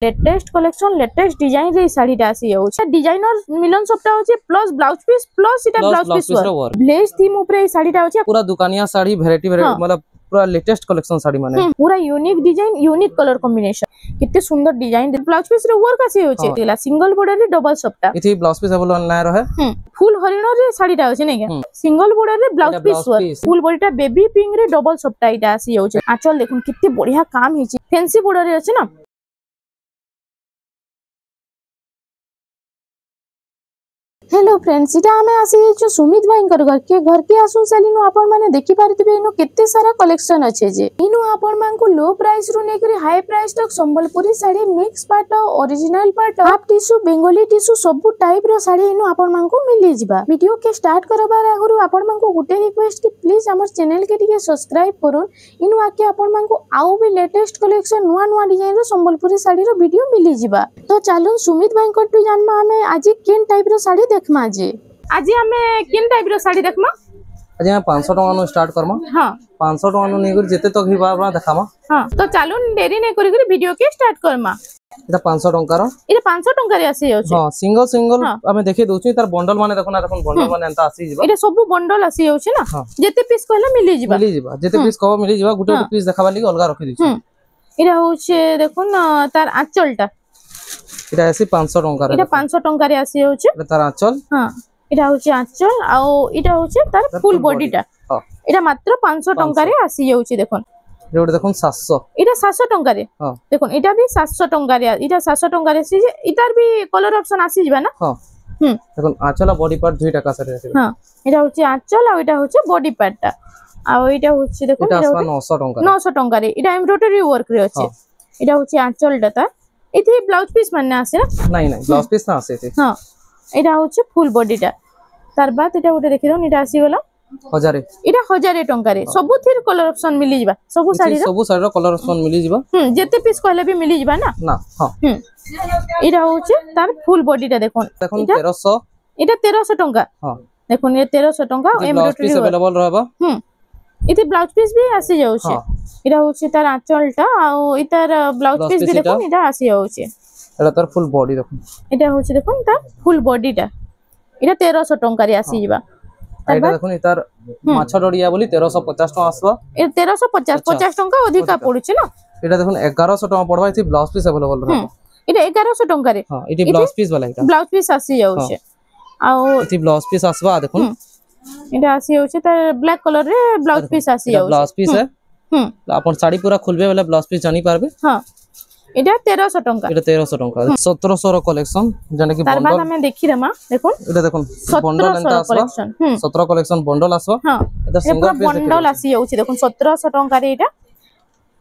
Latest collection latest design रे साड़ीटा आसी जाउछ designer मिलन सबटा होचे प्लस ब्लाउज पीस प्लस इटा ब्लाउज पीस ब्लेज थीम ऊपर ए साड़ीटा होचे पूरा दुकानिया साड़ी वैरायटी मतलब पूरा लेटेस्ट कलेक्शन साड़ी माने पूरा unique design unique colour combination कितने सुंदर डिजाइन ब्लाउज पीस रे वर्क आसी होचे सिंगल बॉर्डर रे डबल सबटा इथि ब्लाउज पीस अवेलेबल ना रहे फुल हरिणर रे साड़ीटा होचे नै के सिंगल बॉर्डर रे ब्लाउज पीस वर्क फुल बॉडीटा बेबी पिंक रे डबल सबटा इटा आसी होचे आंचल देखुन कितने बढ़िया काम हिची फैंसी बॉर्डर रे अछि ना। हेलो फ्रेंड्स इटा हमें आसी जो सुमित भाई घर के आसु सालिनो आपण माने देखि पारथिबे इनो केते सारा कलेक्शन अच्छे जे इनो आपण मान को लो प्राइस रु नेकरी हाई प्राइस तक Sambalpuri sari mix part original part half tissue Bengali tissue सब टाइप रो साड़ी इनो आपण मान को मिली जिबा। वीडियो के स्टार्ट करबार आगरु आपण मान को गुटे रिक्वेस्ट कि प्लीज हमर चैनल के ଟିକେ सब्सक्राइब करूँ इनो आके आपण मान को आउ भी लेटेस्ट कलेक्शन नुआ नुआ डिजाइन रो संबलपुरी साड़ी रो वीडियो मिली जिबा। तो चलून सुमित भाई कोटू जानमा हमें आज केन टाइप रो साड़ी देखमा जे आज हमें किन टाइप रो साड़ी देखमा आज हम 500 टका नो स्टार्ट करमा। हां 500 टका नो नेगर जते तक हिबा बा देखामा। हां तो चलून देरी नै करी वीडियो के स्टार्ट करमा। इटा 500 टका रो इटा 500 टका रे आसी होछ। हां सिंगल सिंगल हमें देखि दोछु तार बंडल माने देखना देखन बंडल माने एंता आसी जिबा इटा सब बंडल आसी होछ ना जते पीस कहले मिली जिबा जते पीस कहबो मिली जिबा गुटे गुटे पीस देखाबा लागि अलगा रखि दिछु। इटा होछ देखन तार आंचलटा इटा ऐसे 500 टका रे इटा 500 टका रे आसी होछ तार आंचल। हां इटा होछ आंचल आ इटा होछ तार फुल बॉडीटा इटा मात्र 500 टका रे आसी जाउछ देखन एटा देखन 700 इटा 700 टका रे। हां देखन इटा भी 700 टका रे इटा 700 टका रे सी इतार भी कलर ऑप्शन आसी जिबा ना। हां देखन आंचल बॉडी पार्ट 2 टका से रे। हां इटा होछ आंचल आ इटा होछ बॉडी पार्टटा आ इटा होछ देखन इटा 900 टका रे इटा एम्ब्रॉयडरी वर्क रे अछि इटा होछ आंचलटा ता इथे ब्लाउज पीस माने आसे ना नहीं ब्लाउज पीस ना आसे थे। हां एटा होचे फुल बॉडीटा तार बाद एटा उठे देखि दन एटा आसी गला 1000 एटा 1000 टंका रे सब थिर कलर ऑप्शन मिली जिबा सब साड़ी रो कलर ऑप्शन मिली जिबा जते पीस कहले भी मिली जिबा ना। ना हां एटा होचे तार फुल बॉडीटा देखन 1300 एटा 1300 टंका। हां देखन ये 1300 टंका एम्ब्रॉयडरी अवेलेबल रहबा इथे ब्लाउज पीस भी आसी जाउछे इरा होचे तार आंचलटा आ इतार ब्लाउज पीस भी देखन इटा आसी जाउछे एटा तार फुल बॉडी देखन इटा होचे देखन तार फुल बॉडीटा इटा 1300 टंका रे आसी जिबा। एटा देखन इतार माछा डोडिया बोली 1350 टका आसबा ए 1350 50 टंका अधिका पडुचे ना। एटा देखन 1100 टका पडबा इथे ब्लाउज पीस अवेलेबल रहबा इटा 1100 टंका रे। हां इटे ब्लाउज पीस वाला इटा ब्लाउज पीस आसी जाउछे आ इथे ब्लाउज पीस आसबा देखन इटा आसी जाउछे तार ब्लैक कलर रे ब्लाउज पीस आसी जाउछे ब्लाउज पीस है अपन साड़ी पूरा खुलबे वाला ब्लाउज पीस जानी पारबे। हां एटा 1300 टंका एटा 1300 टंका 1700 रो कलेक्शन जने कि तार बाद हमें देखि रमा देखन एटा देखन बंडल एंता आसबा 17 कलेक्शन बंडल आसबा। हां एटा सिंगल पीस बंडल आसी जाउछे देखन 1700 टंका रे एटा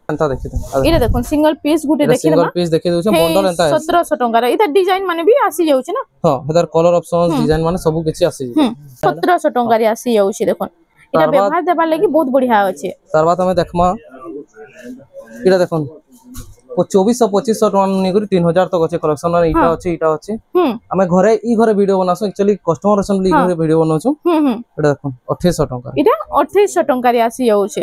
एंता देखि एटा देखन सिंगल पीस गुटे देखि रमा सिंगल पीस देखि दोछे बंडल एंता 1700 टंका रे इता डिजाइन माने भी आसी जाउछे ना। हां एदार कलर ऑप्शंस डिजाइन माने सब किछि आसी 1700 टंका रे आसी जाउछे देखन एटा व्यवहार देबा लागि बहुत बढ़िया अछि। तार बाद हमें देखमा एटा देखन 2400 2500 टका निगुरी 3000 तक अछि कलेक्शन रे इटा अछि हमें घरे video Banaso actually customer assembly घरे वीडियो बनाउछु एटा देखन 2800 टका इटा 2800 टका रे आसी जाउछे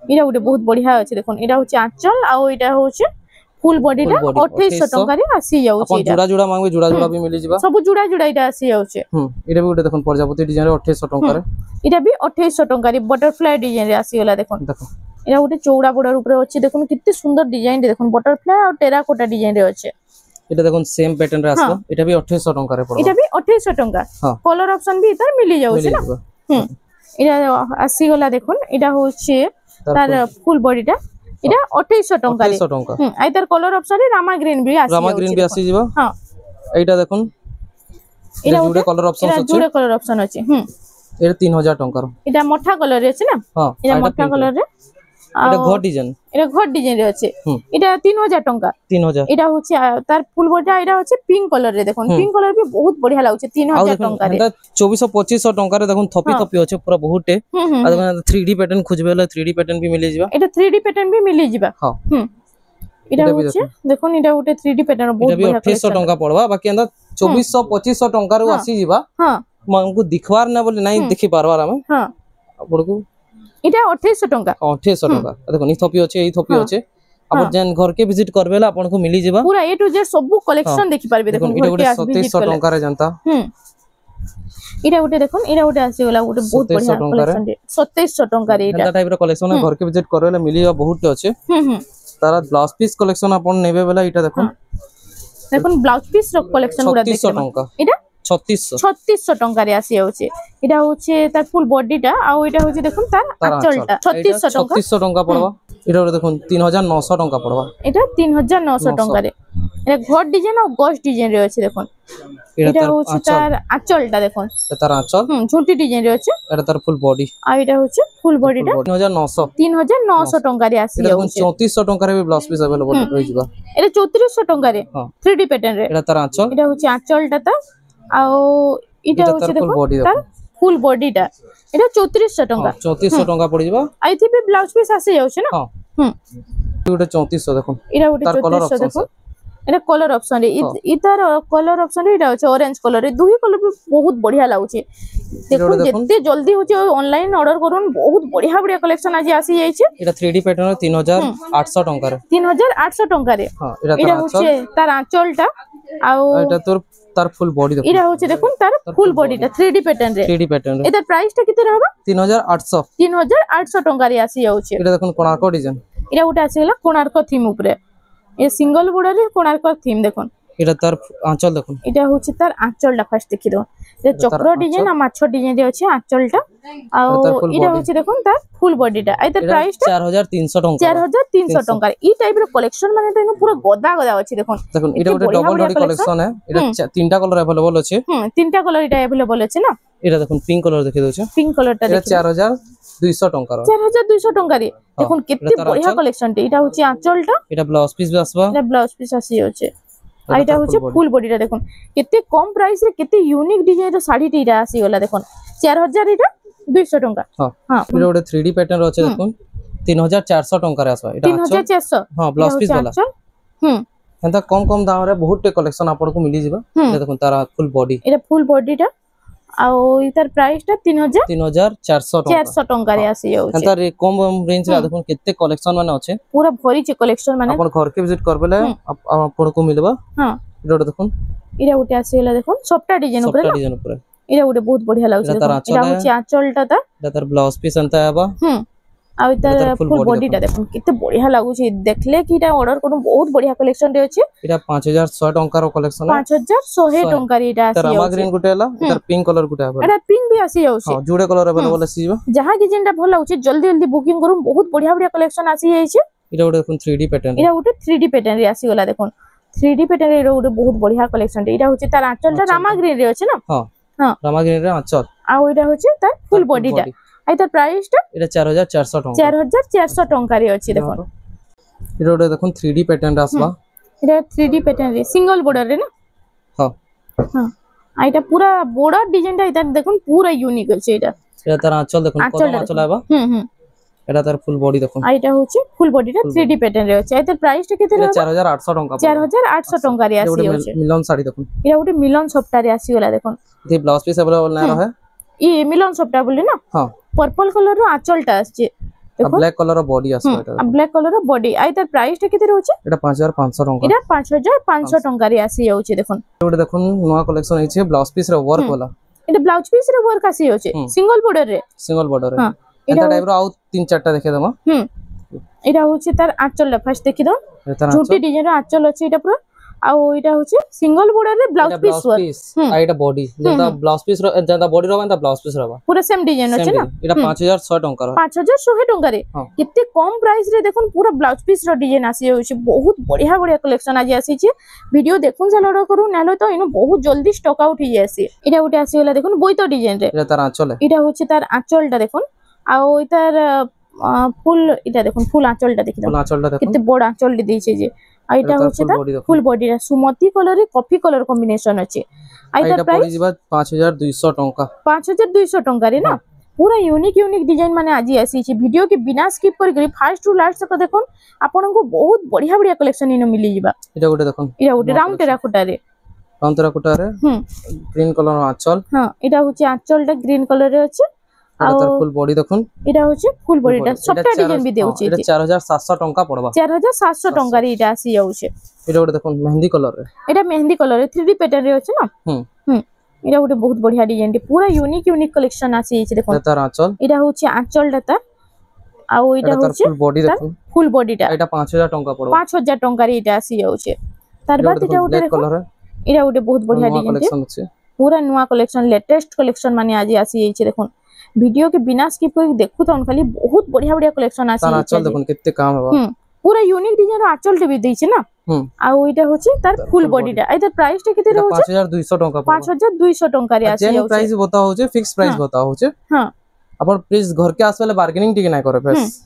इटा उटे बहुत बढ़िया अछि देखन इटा होचे आंचल आ इटा होचे फुल बॉडीटा 2800 टका रे आसी जाउछे अपन जुड़ा जुड़ा मांगबे जुड़ा जुड़ा भी मिली जिबा सब जुड़ा जुड़ा इटा आसी जाउछे इटा भी उटे देखन प्रजापति डिजाइन रे 2800 टका रे इटा भी 2800 टका रे बटरफ्लाई डिजाइन रे आसी गला देखन एरा उटे चौड़ा बॉर्डर ऊपर अछि देखन कितने सुंदर डिजाइन देखन बटरफ्लाई और टेराकोटा डिजाइन रे अछि एटा देखन सेम पैटर्न रे आसबो एटा भी 2800 टका रे पड़ो एटा भी 2800 टका कलर ऑप्शन भी इधर मिली जाउछे ना। एरा आसी गला देखन एटा होचे तार फुल बॉडीटा एटा 2800 टका रे 2800 टका आइ तार कलर ऑप्शन रे रामा ग्रीन भी आसी जिवो। हां एटा देखन एटा जुडे कलर ऑप्शन अछि एटा 3000 टका रो एटा मठा कलर रे अछि ना। हां एटा मठा कलर रे एटा घोट डिजाइन रे अछि एटा 3000 टका 3000 एटा होछि तार फुल बॉडी एटा होछि पिंक कलर रे देखन पिंक कलर भी बहुत बढ़िया लागुछि 3000 टका रे 2400 2500 टका रे देखन थपी थपी अछि पूरा बहुते आ देखन 3D पैटर्न खोजबेला 3D पैटर्न भी मिली जिबा एटा 3D पैटर्न भी मिली जिबा। हां एटा होछि देखन एटा उटे 3D पैटर्न बहुत बढ़िया 2800 टका पड़बा बाकी अंदर 2400 2500 टका रो आसी जिबा। हां हमको दिखवार ना बोले नहीं देखि पारबार हम। हां आपको एटा 2800 टका 2800 टका देखो नी थपी अछि एई थपी अछि आप जेन घर के विजिट करबेला आपन को मिली जेबा पूरा ए टू जेड सब कलेक्शन देखि पारबे देखो घर के 2700 टंका रे जनता इटा उठे देखो इटा उठे आसी गला उठे बहुत बढ़िया कलेक्शन रे 2700 टंका रे इटा टाइप रो कलेक्शन घर के विजिट करबेला मिलिबा बहुत अछि तारा ब्लाउज पीस कलेक्शन आपन नेबे बेला इटा देखो ब्लाउज पीस रो कलेक्शन गुडा देखो 3600 टंका इटा 3600 टंका रे आसी होचे इटा होचे तार फुल बॉडीटा आ इटा होचे देखो तार आंचलटा 3600 टंका पड़बा इटा देखो 3900 टंका पड़बा इटा 3900 टंका रे ए घोट डिजाइन और गॉस डिजाइन रे अछि देखो इटा होचे तार आंचलटा देखो तार आंचल छोटी डिजाइन रे अछि एटा तार फुल बॉडी आ इटा होचे फुल बॉडीटा 3900 टंका रे आसी होचे 3400 टंका रे भी ब्लाउज पीस अवेलेबल रहि जिबा एटा 3400 टंका रे 3D पैटर्न रे एटा तार आंचल इटा होचे आंचलटा ता आ इटा होचे देखो तार फुल बॉडीटा एटा 3400 टंका 3400 टंका पड़ी जिबा आइथि भी ब्लाउज पीस आसी जाउछे ना इटा 3400 देखो इटा 3400 देखो एटा कलर ऑप्शन रे इतार कलर ऑप्शन रे इटा होचे ऑरेंज कलर रे दुही कलर भी बहुत बढ़िया लागुचे देखो जत्ते जल्दी होचे ऑनलाइन ऑर्डर करून बहुत बढ़िया बढ़िया कलेक्शन आज आसी जाई छे एटा 3D पैटर्न 3800 टंका रे 3800 टंका रे हां एटा होचे तार आंचलटा आ एटा तोर तार फुल बॉडी देखो इरा होचे देखो तार फुल बॉडीटा 3D पैटर्न रे 3D पैटर्न रे एटा प्राइस टा किते रहबा 3800 टंका रे आसी जाउचे एटा देखो कोणार्क डिजाइन इरा उटा आसी गेला कोणार्क थीम ऊपर ए सिंगल बॉर्डर रे कोणार्क थीम देखो एटा तार आंचल देखो एटा होची तार आंचलटा फर्स्ट देखि दो ए चक्र डिजाइन आ माछो डिजाइन रे अछि आंचलटा आ इरा होची देखो तार फुल बॉडीटा आ तार प्राइस 4300 टंका 4300 टंका ई टाइप रो कलेक्शन माने तो पूरा गदा गदा अछि देखो इटा गोटे डबल बॉडी कलेक्शन है इटा तीनटा कलर अवेलेबल अछि तीनटा कलर इटा अवेलेबल अछि ना इटा देखो पिंक कलर देखि दोछ पिंक कलरटा देखि 4200 टंका रो 4200 टंका रे देखो केते बढ़िया कलेक्शन टे इटा होची आंचलटा इटा ब्लाउज पीस भी आसबा इटा ब्लाउज पीस आसी होचे आइटा होचे फुल बॉडीटा देखो केते कम प्राइस रे केते यूनिक डिजाइन रो साड़ी टीटा आसी गला देखो 4000 इटा 200 टंका हां इटा गोटे 3D पैटर्न रो अछि देखो 3400 टंका रे आसबा इटा 3400 हां ब्लाउज पीस वाला एंता कम कम दाम रे बहुत टे कलेक्शन आपन को मिली जिबा इटा देखो तारा फुल बॉडी इटा फुल बॉडीटा आ इतार प्राइस टा 3400 टंका रे आसी जाउछ एंता रे कम रेंज रे देखो केते कलेक्शन माने अछि पूरा भरी छै कलेक्शन माने आपन घर के विजिट करबेले आपन को मिलबा हां इटा देखो इरा उटे आसी गेला देखो सबटा डिजाइन ऊपर इरा उटे बहुत बढ़िया लागछ इरा होची आंचलटा ता इटा तार ब्लाउज पीस एंता आबा आ इतार फुल बॉडीटा देखो केते बढ़िया लागछ देखले कि इटा ऑर्डर करू बहुत बढ़िया कलेक्शन रे अछि इटा 5100 टंका रो कलेक्शन 5100 टंका रे इटा आसी रामा ग्रीन गुटे हला इधर पिंक कलर गुटे आबा एटा पिंक भी आसी जाउछ हां जुडे कलर अवेलेबल आसी जिबा जहां कि जेंटा भल लागछ जल्दी जल्दी बुकिंग करू बहुत बढ़िया बढ़िया कलेक्शन आसी जाई छै इटा उटे देखो 3D पैटर्न इटा उटे 3D पैटर्न रे आसी गला देखो 3D पैटर्न रे उटे बहुत बढ़िया कलेक्शन रे इटा होचे तार आंचलटा रामा ग्रीन रे अछि ना हां हां रामा ग्रीन रे आंचल आ इटा होचे तार फुल बॉडीटा आई तार प्राइस टा इटा 4400 टंका 4400 टंका रे अछि देखो इटा उटे देखो 3D पैटर्न रे आसबा इटा 3D पैटर्न रे सिंगल बॉर्डर रे ना हां हां आ इटा पूरा बॉर्डर डिजाइन टा इटा देखो पूरा यूनिक अछि इटा तार आंचल देखो कदम आंचल आबा एटा तार फुल बॉडी देखो आइटा होची फुल बॉडीटा 3D पैटर्न रे अछि आइतर प्राइस टा केते रहबा 4800 टंका 4800 टंका रे आसी होची मिलन साड़ी देखो इरा उटे मिलन सप्ता रे आसी गला देखो ये ब्लाउज पीस अवेलेबल ना रहे ई मिलन सप्ता बोली ना हां पर्पल कलर रो आंचलटा आछे देखो ब्लैक कलर रो बॉडी आसो एटा ब्लैक कलर रो बॉडी आइतर प्राइस टा केते रहउची एटा 5500 टंका एटा 5500 टंका रे आसी होची देखो एटा देखो नवा कलेक्शन है छे ब्लाउज पीस रो वर्क वाला एटा ब्लाउज पीस रो वर्क आसी होची सिंगल बॉर्डर रे एटा टाइप रो आउ तीन चारटा देखे दमा एटा होची तार आंचल फर्स्ट देखि दो छोटी डिजाइन रो आंचल अछि एटा पूरा आ एटा होची सिंगल बॉर्डर रे ब्लाउज पीस वर्क आ एटा बॉडी जेता ब्लाउज पीस रो जेता बॉडी रो बंदा ब्लाउज पीस रहबा पूरा सेम डिजाइन अछि ना एटा 5100 टंका रो 5100 टंका रे कितने कम प्राइस रे देखुन पूरा ब्लाउज पीस रो डिजाइन आसी होची बहुत बढ़िया बढ़िया कलेक्शन आज आसी छी वीडियो देखुन से ऑर्डर करू नालो तो इनो बहुत जल्दी स्टॉक आउट ही जासी एटा उटे आसी होला देखुन बोइतो डिजाइन रे एटा तार आंचल एटा होची तार आंचलटा देखुन आ इतार फुल इटा देखुन फुल आंचलटा देखि फुल आंचलटा देखुन कितने बड़ आंचल दी छै जे आ इटा होची तार फुल बॉडी रे सुमती कलर रे कॉफी कलर कॉम्बिनेशन अछि आ इतार प्राइस 5200 टंका 5200 टंका रे ना पूरा यूनिक डिजाइन माने आजी आसी छी वीडियो के बिना स्किप कर फर्स्ट टू लास्ट तक देखुन आपन को बहुत बढ़िया बढ़िया कलेक्शन इनो मिली जिबा एटा गोटे देखुन एटा गोटे राउंड टेराकोटा रे ग्रीन कलर आंचल हां एटा होची आंचलटा ग्रीन कलर रे अछि এটা তার ফুল বডি দেখুন এটা হচ্ছে ফুল বডিটা সবটা ডিজাইন বি দেউছি এটা 4700 টঙ্কা পড়বা 4700 টঙ্কা রে এটা আসি যাଉଛି এটা ଗୋଟେ দেখুন মেহেন্দি কলর রে এটা মেহেন্দি কলর রে 3D প্যাটার্ন রে আছে না এটা ଗୋଟେ বহুত বঢ়িয়া ডিজাইন পুরা यूनिक কলেকশন আসি এইছে দেখুন এটা তার আঁচল এটা হচ্ছে আঁচলটা তার আর এটা হচ্ছে ফুল বডি দেখুন ফুল বডিটা এটা 5000 টঙ্কা পড়বা 5000 টঙ্কা রে এটা আসি যাଉଛି তার বাদ এটা ଗୋଟେ দেখুন এটা ଗୋଟେ বহুত বঢ়িয়া ডিজাইন আছে पूरा नुआ कलेक्शन लेटेस्ट कलेक्शन माने आज आसी एचे देखुन वीडियो के बिना स्किप कर देखु त खाली बहुत बढ़िया बढ़िया कलेक्शन आसी तार आचल देखुन कितने काम है पूरा यूनिक डिजाइन आचल टे भी देइछे ना आ ओइटा होचे तार फुल बॉडीटा एतर प्राइस टे केते रहउछे 5200 टंका 5200 टंका रे आसी जेन प्राइस बता होचे फिक्स प्राइस बता होचे हां अपन प्लीज घर के आसले बार्गेनिंग टिके ना करे फेस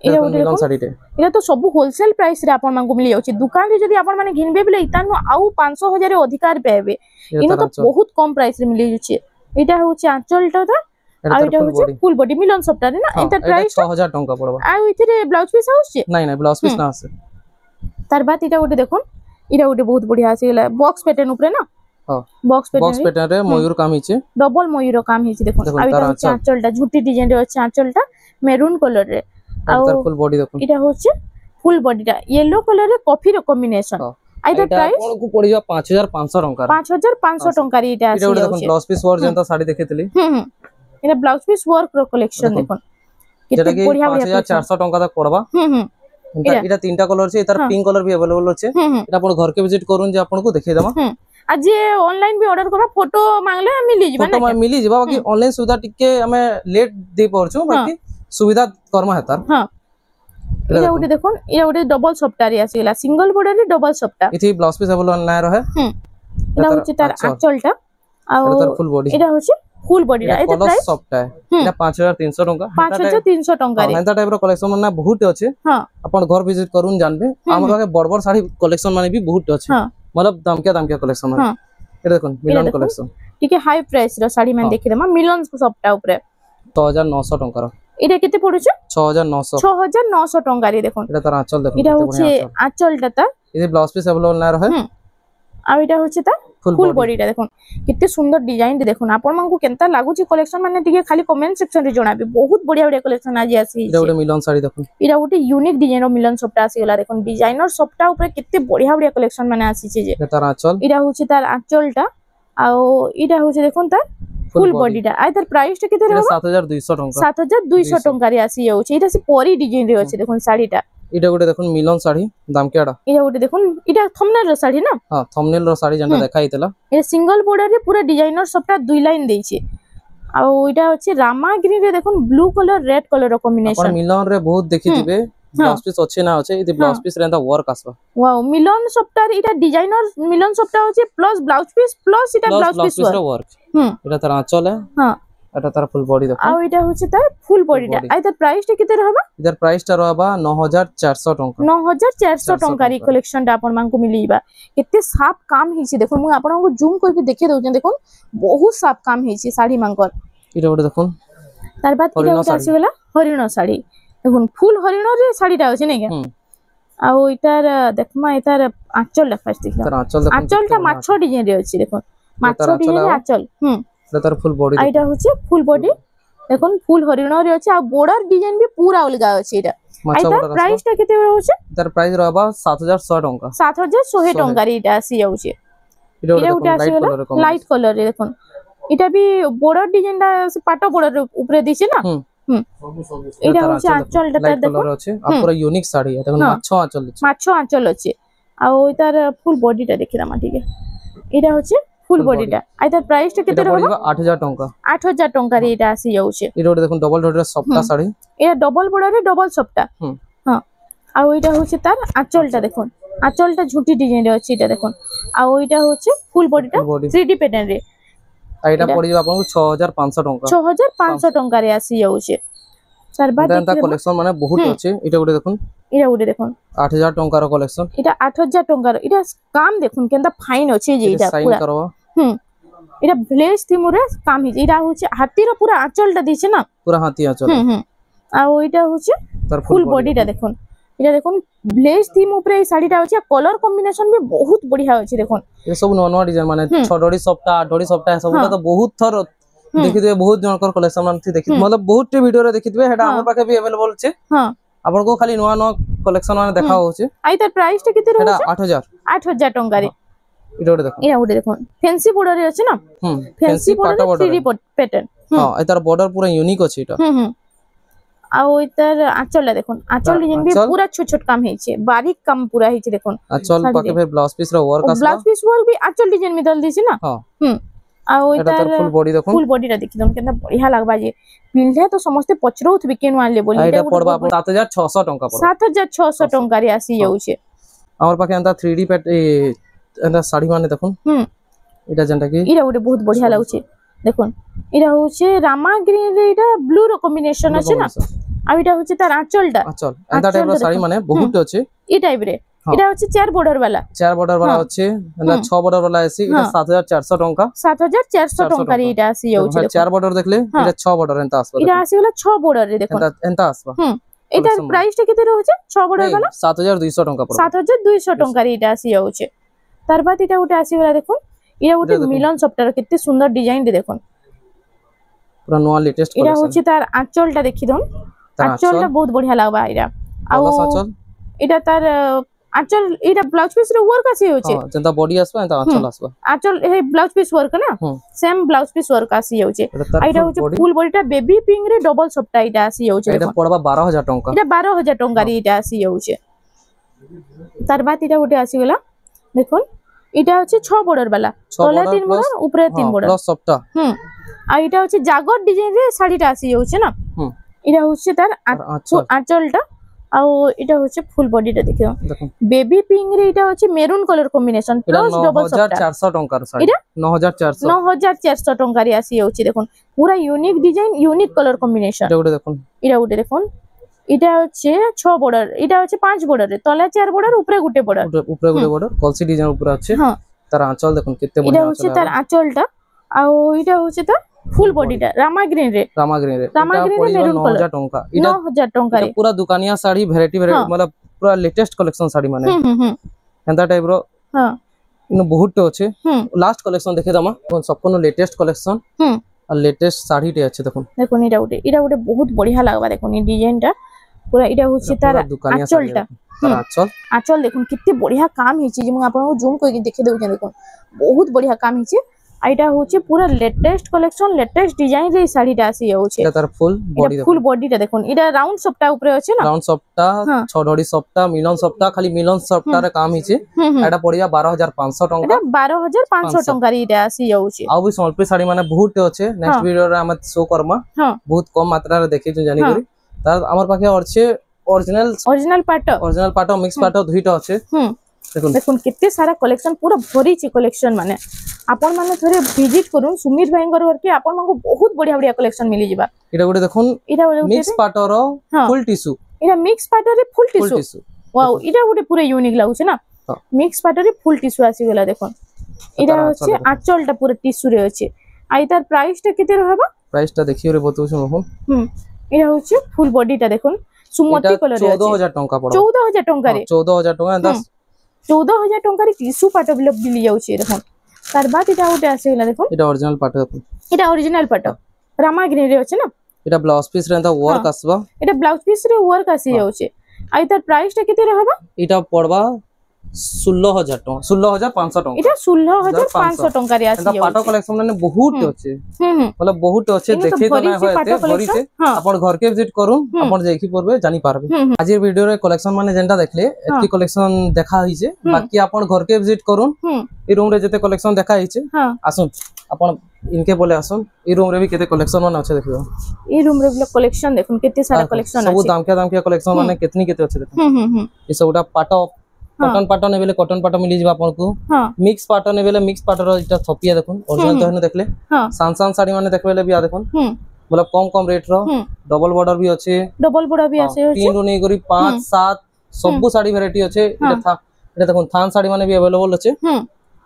एटा मिलन साडीटे एटा तो सब होलसेल प्राइस रे अपन मांगु मिली जाउची दुकान रे जदी अपन माने घिनबे बिले इतानु आउ 500,000 रे अधिकार पेबे इनो तो बहुत कम प्राइस रे मिली जाउची एटा होची आंचलटा ता आ एटा होची फुल बॉडी मिलन सबटा रे ना एटा प्राइस 6000 टंका पड़बा आ इथिरे ब्लाउज पीस आउची नहीं ब्लाउज पीस ना आसे तार बात एटा गोटे देखुन एटा गोटे बहुत बढ़िया आसी गेला बॉक्स पैटर्न ऊपर ना हां बॉक्स पैटर्न रे मयूर काम हिचे डबल मयूर काम हिचे देखुन आ एटा होची आंचलटा झुटी डिजाइन रे होची आंचलटा मेरून कलर रे फुल बॉडी देखो इटा होचे फुल बॉडीटा येलो कलर रे कॉफी रो कॉम्बिनेशन आइदर प्राइस कोन को पड़ियो 5500 टंका 5500 टंका रे इटा आसी देखो ब्लाउज पीस वर्क जंता साड़ी देखैतली इना ब्लाउज पीस वर्क रो कलेक्शन देखो कितने बढ़िया 5400 टंका तक पड़बा इटा तीनटा कलर छे इतार पिंक कलर भी अवेलेबल छे इटा अपन घर के विजिट करूं जे अपन को देखाई देबा आज ऑनलाइन भी ऑर्डर करबा फोटो मांगले मिली जिबा ना फोटो मिली जिबा बाकी ऑनलाइन सुविधा टिके हमें लेट दे परछु बाकी सुविधा कर्मा हेतार हां इटा उठे देखोन इटा उठे डबल सफ्टारी आसीला सिंगल बॉर्डर रे डबल सफ्टा इथि ब्लाउज पीस अवेलेबल ना रहे इटा होची तार आंचलटा आ तार फुल बॉडी इटा होची फुल बॉडी रा एटा प्राइस सफ्टा है इटा 5300 टंका 5300 टंका रे एंता टाइप रो कलेक्शन माने बहुत अछि हां अपन घर विजिट करून जानबे हमर के बड़ साड़ी कलेक्शन माने भी बहुत अछि मतलब दामकिया कलेक्शन माने एटा देखोन मिलन कलेक्शन ठीक है हाई प्राइस रो साड़ी में देखि देमा मिलन सफ्टा ऊपर 6900 टंका रो এটা কেতে পড়ুছে 6900 टंका रे দেখুন এটা তার আঁচল দেখুন এটা হচ্ছে আঁচলটা তা এই ব্লাউজ পিস अवेलेबल না রহে আর এটা হচ্ছে তা ফুল বডিটা দেখুন কিতে সুন্দর ডিজাইন দেখুন আপন মানকু কেনতা লাগুছি কালেকশন মানে টিকে খালি কমেন্ট সেকশন রে জଣାবে বহুত বড়িয়া বড়িয়া কালেকশন আজি আসি এটা ওটা মিলন শাড়ি দেখুন এটা ওটা ইউনিক ডিজাইন ও মিলন সবটা আসি গলা দেখুন ডিজাইনার সবটা উপরে কিতে বড়িয়া বড়িয়া কালেকশন মানে আসিছে যে এটা তার আঁচল এটা হচ্ছে তার আঁচলটা আর এটা হচ্ছে দেখুন তার फुल बॉडीटा आइ तार प्राइस टा केते रहबा 7200 टंका 7200 टंका रे आसी जाउची एटा से परी डिजाइन रे अछि देखुन साड़ीटा एटा गोटे देखुन मिलन साड़ी दाम केडा एटा गोटे देखुन एटा थंबनेल रो साड़ी ना हां थंबनेल रो साड़ी जंटा देखाइतला ए सिंगल बॉर्डर रे पूरा डिजाइनर सबटा दुई लाइन देइछे आ एटा अछि रामा ग्रीन रे देखुन ब्लू कलर रेड कलर रो कॉम्बिनेशन अपन मिलन रे बहुत देखिथिबे ब्लाउज पीस अच्छे ना अच्छे इति ब्लाउज पीस रेंदा वर्क आसबा वाओ मिलन सफ्टा इटा डिजाइनर मिलन सफ्टा होचे प्लस ब्लाउज पीस प्लस इटा ब्लाउज पीस रो वर्क इटा तार आंचल है हां एटा तार फुल बॉडी देखो आ इटा होचे तार फुल बॉडीटा आइ तार प्राइस टे केते रहबा इधर प्राइस टा रहबा 9400 टंका 9400 टंका री कलेक्शन टा अपन मानकु मिलीबा केते साफ काम हिची देखो मु आपन को जूम करके देखे दउछन देखो बहुत साफ काम हिची साड़ी मांकर इटा गोटे देखो तार बाद इटा होचे आसी गेला हरिण साड़ी देखुन फुल हरिण रे साड़ीटा अछि नै के आ इतार देखमा इतार आंचल फर्स्ट देखला तार आंचलटा माछो डिजाइन रे अछि देखुन माछो डिजाइन आंचल तार फुल बॉडी आइटा होछि फुल बॉडी देखुन फुल हरिण रे अछि आ बॉर्डर डिजाइन भी पूरा अलगा अछि एटा आइता प्राइस टा केते होछि तार प्राइस रहबा 7100 टंका 7100 टंका रे एटा आसी जाउछि एटा उटा आसी गेला लाइट कलर रे देखुन एटा भी बॉर्डर डिजाइन दा पाटो बॉर्डर ऊपर दिछि ना एटा होछि आंचल टा देखो अछि आ पूरा यूनिक साड़ी है देखो माछो आंचल अछि आ ओइतार फुल बॉडीटा देखिरा मा ठीक है एटा होछि फुल बॉडीटा आइ तार प्राइस टा केते रहबा 8000 टंका 8000 टंका रे एटा आसी जाउछि एटा देखो डबल डोर रे सफ्टा साड़ी एटा डबल बॉर्डर रे डबल सफ्टा हां आ ओइटा होछि तार आंचलटा देखो आंचलटा झुटी डिजाइन रे अछि एटा देखो आ ओइटा होछि फुल बॉडीटा 3D पैटर्न रे आइटा पड़ी आपन 6500 टंका 6500 टंका रे आसी जाउछि तार बाद एटा कलेक्शन माने बहुत अछि एटा गोटे देखुन 8000 टंका रो कलेक्शन एटा 8000 टंका रो एटा काम देखुन केनता फाइन अछि जे एटा पूरा साइन करबा एटा ब्लेज थीम रे काम हि एटा होछि हाथी रो पूरा आंचलटा दिछे ना पूरा हाथी आंचल आ ओइटा होछि फुल बॉडीटा देखुन एटा देखुन ब्लेज थीम ऊपर ए साड़ीटा होछि कलर कॉम्बिनेशन भी बहुत बढ़िया होछि देखुन ए सब नवा नवा डिजाइन माने 6 डोडी सफ्टा 8 डोडी सफ्टा सबटा तो बहुत थर देखिथे बहुत जनकर कलेक्शन मान थी देखि मतलब बहुत टे वीडियो रे देखिथे हेडा हमर पाखे भी अवेलेबल छे हां आपन को खाली नवा नवा कलेक्शन मान देखा हो छे आइ तर प्राइस टे केते रहै हेडा 8000 टंका रे इटा उडे देखो फैंसी बॉर्डर रे अछि ना फैंसी बॉर्डर 3D पैटर्न हां एतार बॉर्डर पूरा यूनिक अछि इटा आउ इतर आंचल देखो आंचल डिजाइन भी पूरा छोट छोट काम है छे बारीक काम पूरा है छे देखो आंचल पाके फिर ब्लाउज पीस रो वर्क आसबा ब्लाउज पीस वर्क भी आंचल डिजाइन में दल दिछि ना हां आउ इतर फुल बॉडी रा देखि दम केना बढ़िया लागबा जे पिनले तो समस्त पचरौथ बि केन वाले बोली एटा पड़बा 7600 टंका पड़बा 7600 टंका रे आसी जाउ छे हमर पाके अंता 3D पैट एंदा साड़ी माने देखो एटा जंटा की इरा उडे बहुत बढ़िया लागु छे देखो इरा होछे रामा ग्रीन रे इटा ब्लू रो कॉम्बिनेशन अछि ना आ इटा होछे तार आंचलटा आंचल एंदा टाइप रो साड़ी माने बहुत अछि ई टाइप रे इटा होछे 4 बॉर्डर वाला अछि एंदा 6 बॉर्डर वाला आसी इटा 7400 टंका 7400 टंका रे इटा आसी जाउ छे 4 बॉर्डर देखले इटा 6 बॉर्डर एंता आसबा इटा आसी वाला 6 बॉर्डर रे देखो एंता आसबा एटा प्राइस टे केते रहउछे 6 बॉर्डर वाला 7200 टंका पड़ो 7200 टंका रे इटा आसी जाउ छे तार बाद इटा उटे आसी वाला देखो इरा उटे मिलन सॉफ्टवेयर केते सुंदर डिजाइन दे देखो पूरा नवा लेटेस्ट इरा होछे तार आंचलटा देखि दम आंचलटा बहुत बढ़िया लागबा इरा आ इटा तार आंचल इटा ब्लाउज पीस रे वर्क आसी होछे जंता बॉडी आसबा एंता आंचल आसबा आंचल हे ब्लाउज पीस वर्क ना सेम ब्लाउज पीस वर्क आसी होछे इटा होछे फुल बॉडीटा बेबी पिंक रे डबल सॉफ्टा इटा आसी होछे इटा पड़बा 12000 टंका इटा 12000 टंका रे इटा आसी होछे तार बाद इटा उटे आसी गेला देखो इटा होछे 6 बॉर्डर वाला तले 3 बॉर्डर ऊपर 3 बॉर्डर प्लस सॉफ्टा आ इटा होछे जागर डिजाइन रे साड़ीटा आसी होछे ना इटा होछे तार आंचलटा आ इटा होछे फुल बॉडीटा देखियो बेबी पिंक रे इटा होछे maroon colour combination plus double सॉफ्टा 9400 टंका रे साड़ी 9400 टंका रे आसी होछे देखो पूरा unique design unique colour combination इटा उटे देखो इटा होछे 6 बॉर्डर इटा होछे 5 बॉर्डर रे तले 4 बॉर्डर ऊपर गुटे बॉर्डर कलसी डिजाइन ऊपर আছে हां तार आंचल देखो केते बढ़िया इटा होछे तार आंचलटा आ इटा होछे तार फुल बॉडीटा रामा ग्रीन रे इटा 9000 टंका 9000 टंका रे पूरा दुकानिया साड़ी वैरायटी मतलब पूरा लेटेस्ट कलेक्शन साड़ी माने एंदा टाइप रो हां इन बहुत तो আছে लास्ट कलेक्शन देखे दमा सबको लेटेस्ट कलेक्शन और लेटेस्ट साड़ी टे আছে देखो इटा उटे बहुत बढ़िया लागबा देखो नी डिजाइनटा पूरा इटा होछि तार आंचलटा आंचल देखो कितने बढ़िया काम हिची जे म आपन जूम करके देखे देउ देखो बहुत बढ़िया काम हिची आइटा होचे पूरा लेटेस्ट कलेक्शन लेटेस्ट डिजाइन रे साड़ीटा आसी होचे एटा तार फुल बॉडीटा देखो इटा राउंड सॉफ्टा ऊपर अछि ना राउंड सॉफ्टा छडडी सॉफ्टा मिलन सॉफ्टा खाली मिलन सॉफ्टा रे काम हिचे एटा पड़िया 12500 टंका एटा 12500 टंका रे इटा आसी होचे आ भी सोलपी साड़ी माने बहुत अछि नेक्स्ट वीडियो रे हम शो करमा बहुत कम मात्रा रे देखि छु जानि करी तार हमर पाखे अछि ओरिजिनल पाटो मिक्स पाटो दुईटा अछि देखो कितने सारा कलेक्शन पूरा भरी छि कलेक्शन माने आपण माने थरे विजिट करूं सुमित भाई घर के आपण मानको बहुत बढ़िया बढ़िया कलेक्शन मिली जिबा इटा गुटे देखुन मिक्स पाटो रो फुल टिश्यू इटा मिक्स पाटो रे फुल टिश्यू वाओ इटा गुटे पूरा यूनिक लागु छ ना मिक्स पाटो रे फुल टिश्यू आसी गेला देखो इटा होचे आंचलटा पूरा टिश्यू रे होचे आ इतार प्राइस टा केते रहबा प्राइस टा देखियो रे बतौ छु हम इटा होचे फुल बॉडीटा देखो सुमती कलर रे 14000 टंका पड़ो 14000 टंका रे 14000 टंका 14000 टंका रे टिश्यू पाटो मिली जाउ छी देखो तार बाद इटा उटे आसी गेला देखो इटा ओरिजिनल पाटो इटा ओरिजिनल पाटो रामा ग्रीन रे होचे ना इटा ब्लाउज पीस रे वर्क आसबा इटा ब्लाउज पीस रे वर्क आसी जाउचे आ इतार प्राइस टा केते रहबा इटा पड़बा 16500 टंका 16500 टंका इटा 16500 टंका रे आसी जाउचे पाटो कलेक्शन माने बहुत अछि मतलब बहुत अछि देखि तो ना होते भरी से अपन घर के विजिट करू अपन देखि परबे जानि पारबे आज वीडियो रे कलेक्शन माने जेंटा देखले एती कलेक्शन देखा हिचे बाकी अपन घर के विजिट करू ई रूम रे जते कलेक्शन देखा हिचे आसुन अपन इनके बोले आसुन ई रूम रे भी केते कलेक्शन माने अछि देखियो ई रूम रे कलेक्शन देखुन केते सारा कलेक्शन अछि सब दाम के कलेक्शन माने केतनी केते अछि देखुन ई सबटा पाटो कॉटन पाटो ने बेले कॉटन पाटो मिली जिबा आपन को मिक्स पाटो ने बेले मिक्स पाटो रो इटा थपिया देखुन ओरिजिनल तो हने देखले सान साड़ी माने देखबेले भी आ देखुन मतलब कम रेट रो डबल बॉर्डर भी अछि डबल बॉर्डर भी आसे 3 रो नै करी 5 7 सब साड़ी वैरायटी अछि इटा देखुन थान साड़ी माने भी अवेलेबल अछि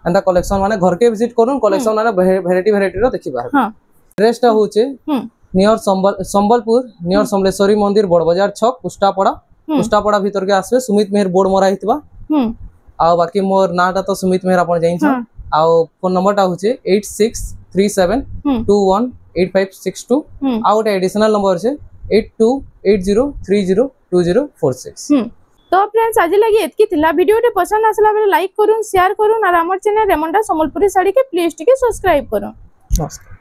एंदा कलेक्शन माने घर के विजिट करूं कलेक्शन माने वैरायटी रो देखिबा ड्रेस टा होचे नियर संबलपुर नियर समलेश्वरी मंदिर बड़ बाजार छक पुष्टापड़ा भीतर के आसबे सुमित मेहर बोर्ड मरा हितबा आ बाकी मोर नाटा तो सुमित मेहर अपन जाइन छ आ फोन नंबर टा होचे 863721 8562 आ गोटे एडिशनल नंबर छे 8280302046। तो फ्रेंड्स आज लगी एतकी थिला वीडियो टे पसंद आसला बेले लाइक करूँ शेयर करूँ और हमर चैनल रेमंडा संबलपुरी साड़ी के प्लीज टिके सब्सक्राइब करूँ। नमस्कार।